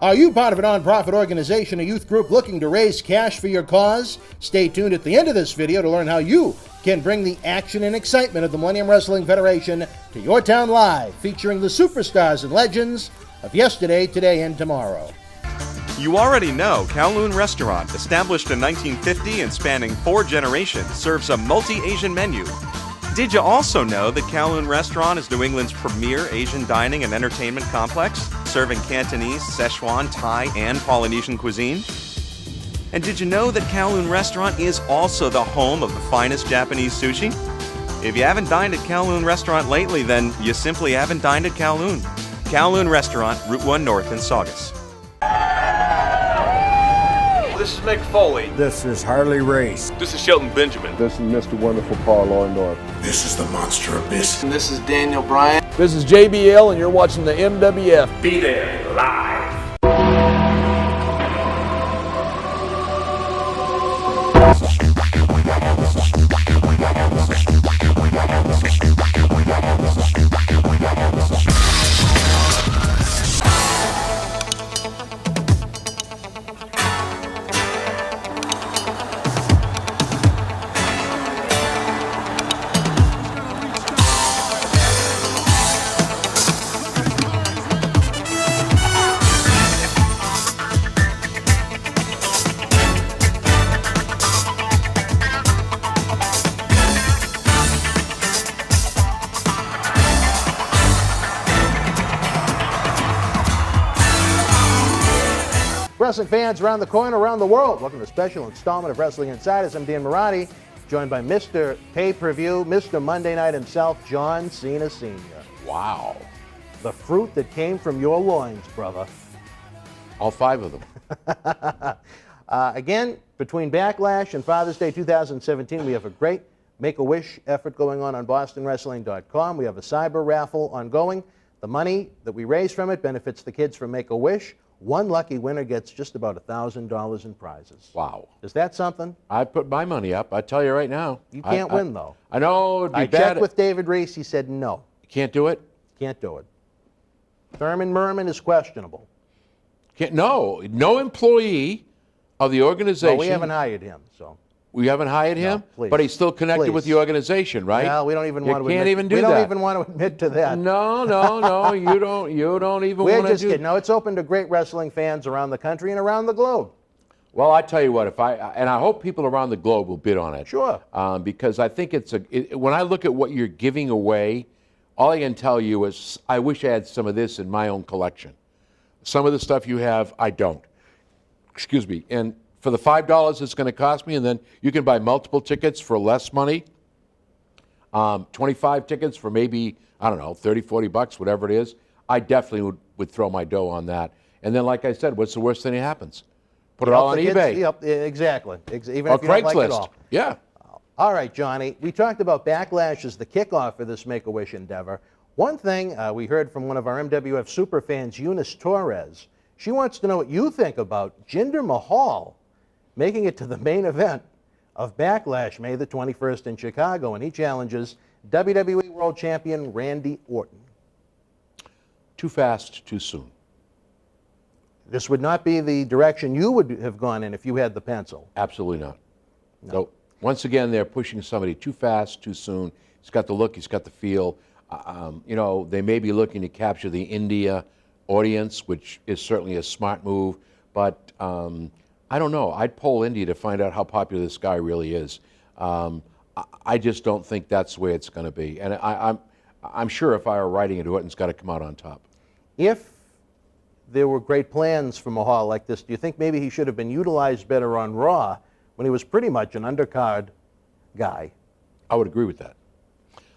Are you part of a nonprofit organization, a youth group looking to raise cash for your cause? Stay tuned at the end of this video to learn how you can bring the action and excitement of the Millennium Wrestling Federation to your town live, featuring the superstars and legends of yesterday, today, and tomorrow. You already know Kowloon Restaurant, established in 1950 and spanning 4 generations, serves a multi-Asian menu. Did you also know that Kowloon Restaurant is New England's premier Asian dining and entertainment complex, serving Cantonese, Szechuan, Thai, and Polynesian cuisine? And did you know that Kowloon Restaurant is also the home of the finest Japanese sushi? If you haven't dined at Kowloon Restaurant lately, then you simply haven't dined at Kowloon. Kowloon Restaurant, Route 1 North in Saugus. This is Mick Foley. This is Harley Race. This is Shelton Benjamin. This is Mr. Wonderful Paul Orndorff. This is the Monster Abyss. And this is Daniel Bryan. This is JBL, and you're watching the MWF. Be there, live. Wrestling fans around the corner, around the world, welcome to a special installment of Wrestling Insiders. I'm Dan Marotti, joined by Mr. Pay-Per-View, Mr. Monday Night himself, John Cena Sr. Wow. The fruit that came from your loins, brother. All 5 of them. Again, between Backlash and Father's Day 2017, we have a great Make-A-Wish effort going on BostonWrestling.com. We have a cyber raffle ongoing. The money that we raise from it benefits the kids from Make-A-Wish. One lucky winner gets just about $1,000 in prizes. Wow. Is that something? I put my money up. I tell you right now. You can't win, though. I know it'd be I bad. checked with David Reese. He said no. You can't do it? Can't do it. Thurman Merman is questionable. No employee of the organization. No, we haven't hired him, so. We haven't hired him? Please. But he's still connected with the organization, right? Well, we don't even want to You can't even do we that. don't even want to admit to that. No, you don't even want to do. We're just kidding. No, it's open to great wrestling fans around the country and around the globe. Well, I tell you what, and I hope people around the globe will bid on it. Sure. Because I think when I look at what you're giving away, all I can tell you is I wish I had some of this in my own collection. Some of the stuff you have, I don't. Excuse me. And for the $5 it's going to cost me, and then you can buy multiple tickets for less money, 25 tickets for maybe, I don't know, 30, 40 bucks, whatever it is, I definitely would throw my dough on that. And then, like I said, what's the worst thing that happens? Put it all on eBay. Yep, exactly. Even or if you don't like it Craigslist. all. Yeah. All right, Johnny. We talked about Backlash as the kickoff for this Make-A-Wish endeavor. One thing we heard from one of our MWF superfans, Eunice Torres. She wants to know what you think about Jinder Mahal making it to the main event of Backlash May the 21st in Chicago, and he challenges WWE World Champion Randy Orton. Too fast, too soon. This would not be the direction you would have gone in if you had the pencil. Absolutely not. No. Once again, they're pushing somebody too fast, too soon. He's got the look, he's got the feel. They may be looking to capture the India audience, which is certainly a smart move, but I don't know. I'd poll India to find out how popular this guy really is. I just don't think that's the way it's going to be. And I'm sure if I were writing it, Orton's got to come out on top. If there were great plans for Mahal like this, do you think maybe he should have been utilized better on Raw when he was pretty much an undercard guy? I would agree with that.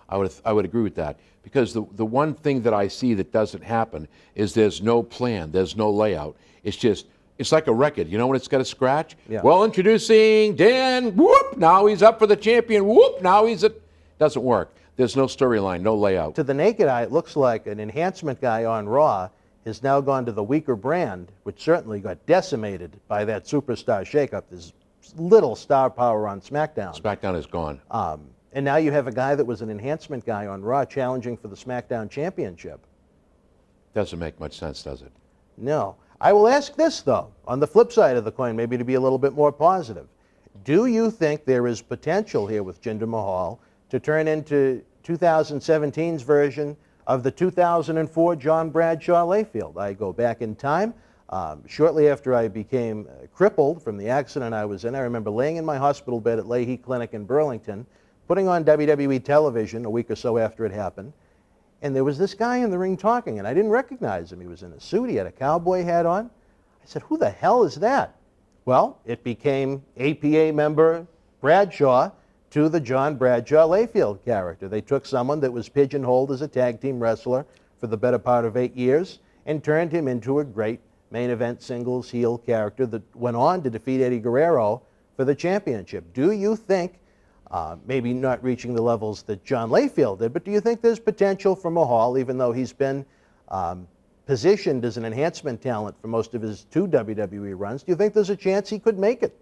I would agree with that, because the one thing that I see that doesn't happen is there's no plan, there's no layout. It's like a record, you know, when it's got a scratch? Yeah. Well, introducing Dan, whoop, now he's up for the champion, whoop, now he's doesn't work. There's no storyline, no layout. To the naked eye, it looks like an enhancement guy on Raw has now gone to the weaker brand, which certainly got decimated by that superstar shakeup. There's little star power on SmackDown. SmackDown is gone. And now you have a guy that was an enhancement guy on Raw challenging for the SmackDown Championship. Doesn't make much sense, does it? No. I will ask this, though, on the flip side of the coin, maybe to be a little bit more positive. Do you think there is potential here with Jinder Mahal to turn into 2017's version of the 2004 John Bradshaw Layfield? I go back in time. Shortly after I became crippled from the accident I was in, I remember laying in my hospital bed at Leahy Clinic in Burlington, putting on WWE television a week or so after it happened, and there was this guy in the ring talking, and I didn't recognize him. He was in a suit. He had a cowboy hat on. I said, who the hell is that? Well, it became APA member Bradshaw to the John Bradshaw Layfield character. They took someone that was pigeonholed as a tag team wrestler for the better part of 8 years and turned him into a great main event singles heel character that went on to defeat Eddie Guerrero for the championship. Do you think, maybe not reaching the levels that John Layfield did, but do you think there's potential for Mahal, even though he's been positioned as an enhancement talent for most of his 2 WWE runs? Do you think there's a chance he could make it?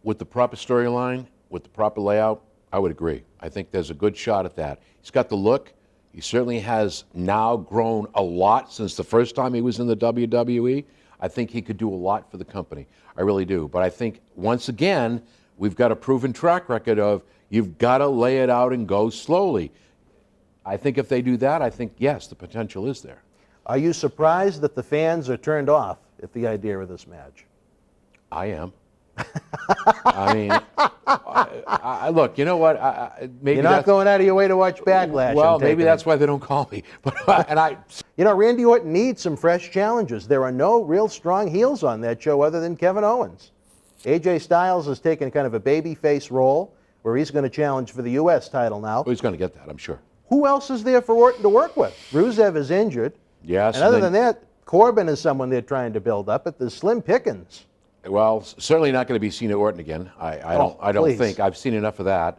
With the proper storyline, with the proper layout, I would agree. I think there's a good shot at that. He's got the look. He certainly has now grown a lot since the first time he was in the WWE. I think he could do a lot for the company. I really do. But I think, once again, we've got a proven track record of you've got to lay it out and go slowly. I think if they do that, I think, yes, the potential is there. Are you surprised that the fans are turned off at the idea of this match? I am. I mean, look, you know what? Maybe you're not going out of your way to watch Backlash. Well, maybe that's why they don't call me. But you know, Randy Orton needs some fresh challenges. There are no real strong heels on that show other than Kevin Owens. AJ Styles has taken kind of a babyface role where he's going to challenge for the U.S. title now. Well, he's going to get that, I'm sure. Who else is there for Orton to work with? Rusev is injured. Yes. And other than that, Corbin is someone they're trying to build up, but there's slim pickings. Well, certainly not going to be Cena Orton again. I don't think. I've seen enough of that.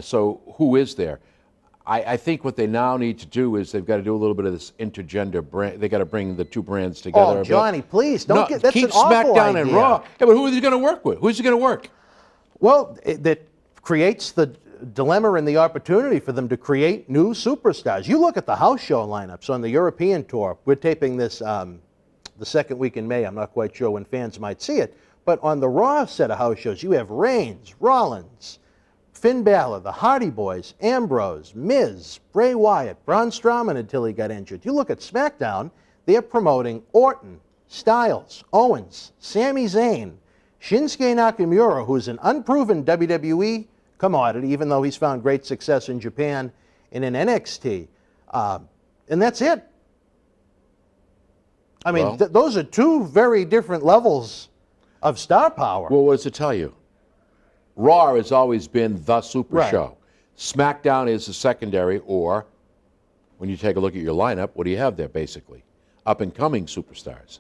So who is there? I think what they now need to do is they've got to do a little bit of this intergender brand. They got to bring the 2 brands together. Oh, Johnny, please don't get. That's keep an awful SmackDown idea. and Raw. Yeah, but who is he going to work with? Who's he going to work? Well, that creates the dilemma and the opportunity for them to create new superstars. You look at the house show lineups on the European tour. We're taping this the second week in May. I'm not quite sure when fans might see it. But on the Raw set of house shows, you have Reigns, Rollins, Finn Balor, the Hardy Boys, Ambrose, Miz, Bray Wyatt, Braun Strowman until he got injured. You look at SmackDown, they're promoting Orton, Styles, Owens, Sami Zayn, Shinsuke Nakamura, who's an unproven WWE commodity, even though he's found great success in Japan and in NXT. And that's it. I mean, those are 2 very different levels of star power. Well, what does it tell you? Raw has always been the super Right. show. SmackDown is the secondary, or when you take a look at your lineup, what do you have there, basically? Up-and-coming superstars.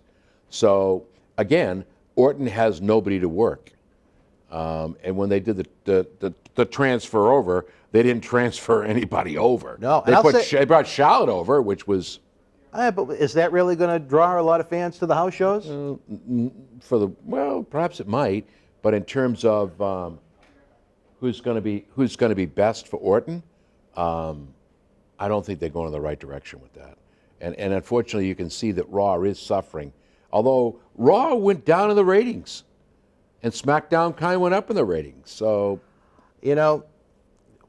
So, again, Orton has nobody to work. And when they did the transfer over, they didn't transfer anybody over. No, They brought Charlotte over, which was... but is that really going to draw a lot of fans to the house shows? Well, perhaps it might, but in terms of who's going to be best for Orton, I don't think they're going in the right direction with that. And unfortunately, you can see that Raw is suffering. Although Raw went down in the ratings, and SmackDown kind of went up in the ratings. So, you know,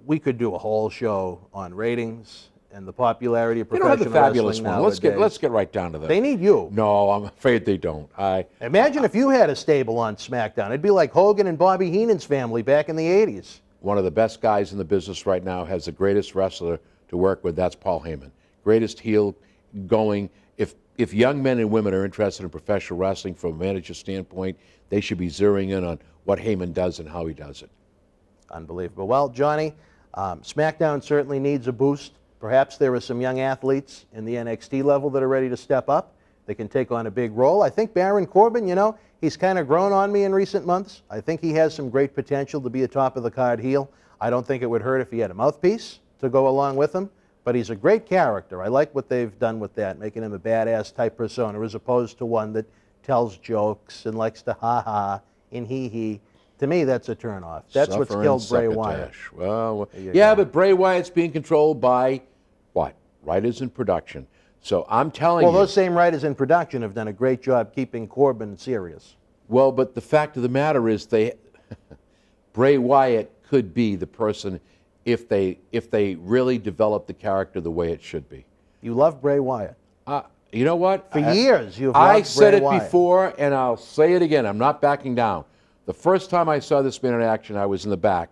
we could do a whole show on ratings and the popularity of they don't professional have the fabulous wrestling one. nowadays. Let's get right down to that. They need you. No, I'm afraid they don't. Imagine if you had a stable on SmackDown. It'd be like Hogan and Bobby Heenan's family back in the 80s. One of the best guys in the business right now has the greatest wrestler to work with. That's Paul Heyman. Greatest heel going. If young men and women are interested in professional wrestling from a manager standpoint, they should be zeroing in on what Heyman does and how he does it. Unbelievable. Well, Johnny, SmackDown certainly needs a boost. Perhaps there are some young athletes in the NXT level that are ready to step up. They can take on a big role. I think Baron Corbin, you know, he's kind of grown on me in recent months. I think he has some great potential to be a top-of-the-card heel. I don't think it would hurt if he had a mouthpiece to go along with him, but he's a great character. I like what they've done with that, making him a badass type persona as opposed to one that tells jokes and likes to ha-ha and hee-hee. To me, that's a turnoff. That's what's killed Bray Wyatt. Well, yeah, but Bray Wyatt's being controlled by what? Writers and production. So I'm telling Well, you. those same writers in production have done a great job keeping Corbin serious. Well, but the fact of the matter is Bray Wyatt could be the person if they really develop the character the way it should be. You love Bray Wyatt. You know what? For years, you've I loved said Bray it Wyatt. before, and I'll say it again. I'm not backing down. The first time I saw this man in action, I was in the back,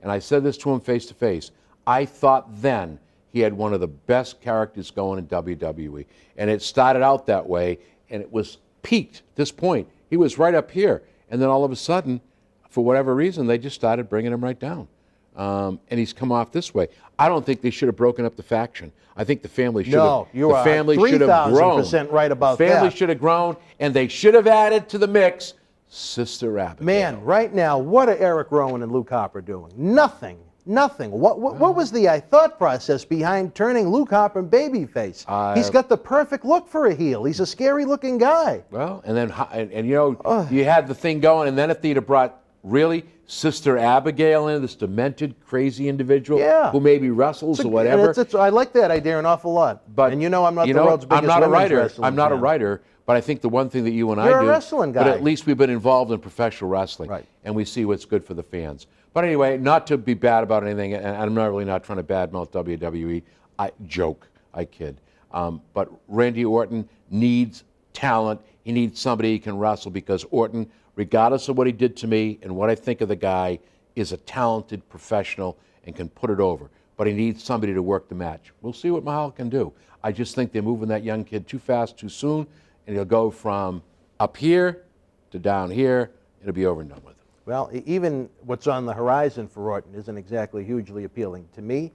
and I said this to him face to face. I thought then he had one of the best characters going in WWE, and it started out that way, and it was peaked at this point. He was right up here, and then all of a sudden, for whatever reason, they just started bringing him right down. And he's come off this way. I don't think they should have broken up the faction. I think the family should have. No, you are 3,000% right about that. The family that. should have grown, and they should have added to the mix Sister Abigail. Man, right now, what are Eric Rowan and Luke Harper doing? Nothing. Nothing. What was the thought process behind turning Luke Harper babyface? He's got the perfect look for a heel. He's a scary-looking guy. Well, and then you know, you had the thing going, and then if they'd have brought really Sister Abigail in, this demented, crazy individual who maybe wrestles or whatever. I like that idea an awful lot. But and you know I'm not the world's biggest I'm not a women's writer. wrestling I'm not a fan. writer, but I think the one thing that you and I do. You're a wrestling guy. But at least we've been involved in professional wrestling, Right. and we see what's good for the fans. But anyway, not to be bad about anything, and I'm really not trying to badmouth WWE. I kid. But Randy Orton needs talent. He needs somebody he can wrestle because Orton, regardless of what he did to me and what I think of the guy, is a talented professional and can put it over. But he needs somebody to work the match. We'll see what Mahal can do. I just think they're moving that young kid too fast, too soon, and he'll go from up here to down here. It'll be over and done with. Well, even what's on the horizon for Orton isn't exactly hugely appealing to me.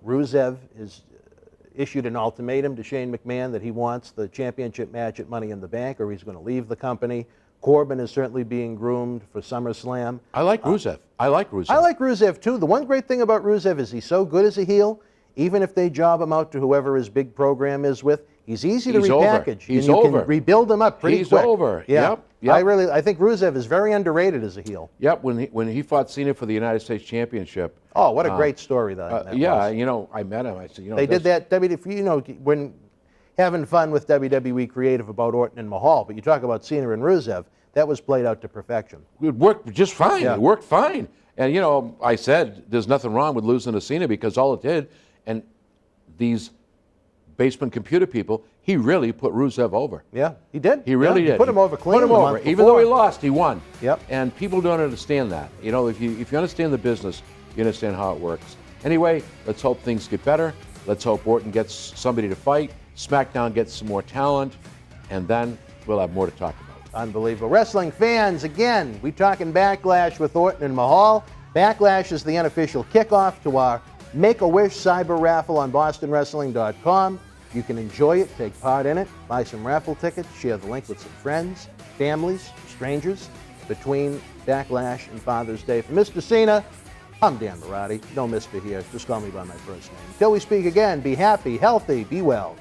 Rusev has issued an ultimatum to Shane McMahon that he wants the championship match at Money in the Bank or he's going to leave the company. Corbin is certainly being groomed for SummerSlam. I like Rusev. I like Rusev. I like Rusev, too. The one great thing about Rusev is he's so good as a heel, even if they job him out to whoever his big program is with, he's easy to repackage. He's and you over. can rebuild him up pretty quick. He's over. Yeah. Yep. I think Rusev is very underrated as a heel. Yep. When he fought Cena for the United States Championship. Oh, what a great story that was. You know, I met him. I said, you know, they did that. You know, when having fun with WWE Creative about Orton and Mahal, but you talk about Cena and Rusev, that was played out to perfection. It worked just fine. Yeah. It worked fine. And, you know, I said there's nothing wrong with losing to Cena because all it did, and these basement computer people, he really put Rusev over. Yeah, he did. He really did. He put him over clean. Put him the over. month Even though he before. lost, he won. Yep. And people don't understand that. You know, if you understand the business, you understand how it works. Anyway, let's hope things get better. Let's hope Orton gets somebody to fight. SmackDown gets some more talent. And then we'll have more to talk about. Unbelievable. Wrestling fans, again, we talking Backlash with Orton and Mahal. Backlash is the unofficial kickoff to our Make-A-Wish Cyber Raffle on BostonWrestling.com. You can enjoy it, take part in it, buy some raffle tickets, share the link with some friends, families, strangers between Backlash and Father's Day. For Mr. Cena, I'm Dan Marotti. No Mr. here. Just call me by my first name. Until we speak again, be happy, healthy, be well.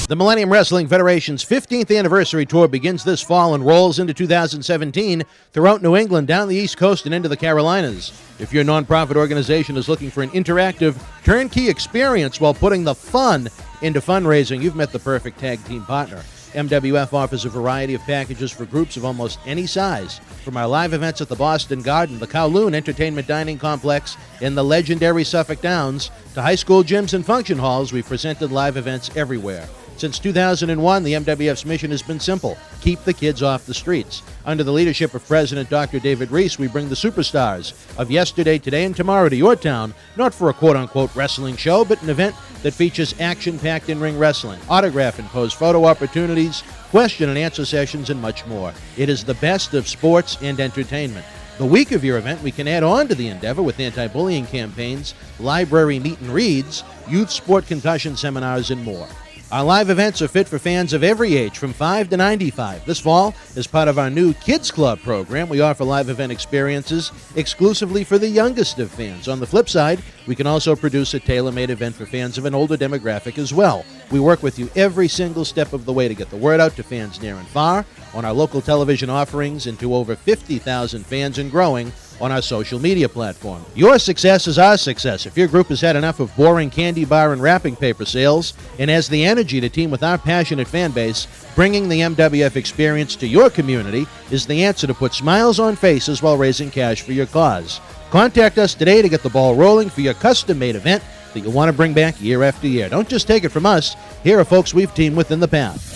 The Millennium Wrestling Federation's 15th anniversary tour begins this fall and rolls into 2017 throughout New England, down the East Coast, and into the Carolinas. If your nonprofit organization is looking for an interactive, turnkey experience while putting the fun into fundraising, you've met the perfect tag team partner. MWF offers a variety of packages for groups of almost any size, from our live events at the Boston Garden, the Kowloon Entertainment Dining Complex, and the legendary Suffolk Downs, to high school gyms and function halls. We've presented live events everywhere. Since 2001, the MWF's mission has been simple: keep the kids off the streets. Under the leadership of President Dr. David Reese, we bring the superstars of yesterday, today, and tomorrow to your town, not for a quote-unquote wrestling show, but an event that features action-packed in-ring wrestling, autograph and pose photo opportunities, question and answer sessions, and much more. It is the best of sports and entertainment. The week of your event, we can add on to the endeavor with anti-bullying campaigns, library meet and reads, youth sport concussion seminars, and more. Our live events are fit for fans of every age, from 5 to 95. This fall, as part of our new Kids Club program, we offer live event experiences exclusively for the youngest of fans. On the flip side, we can also produce a tailor-made event for fans of an older demographic as well. We work with you every single step of the way to get the word out to fans near and far, on our local television offerings, and to over 50,000 fans and growing on our social media platform. Your success is our success. If your group has had enough of boring candy bar and wrapping paper sales and has the energy to team with our passionate fan base, bringing the MWF experience to your community is the answer to put smiles on faces while raising cash for your cause. Contact us today to get the ball rolling for your custom-made event that you want to bring back year after year. Don't just take it from us. Here are folks we've teamed with in the past.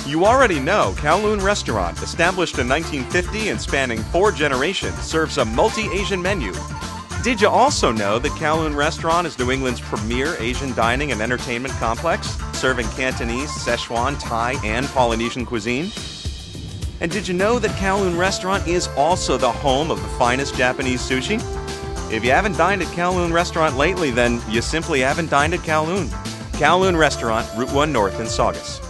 You already know Kowloon Restaurant, established in 1950 and spanning 4 generations, serves a multi-Asian menu. Did you also know that Kowloon Restaurant is New England's premier Asian dining and entertainment complex, serving Cantonese, Szechuan, Thai, and Polynesian cuisine? And did you know that Kowloon Restaurant is also the home of the finest Japanese sushi? If you haven't dined at Kowloon Restaurant lately, then you simply haven't dined at Kowloon. Kowloon Restaurant, Route 1 North in Saugus.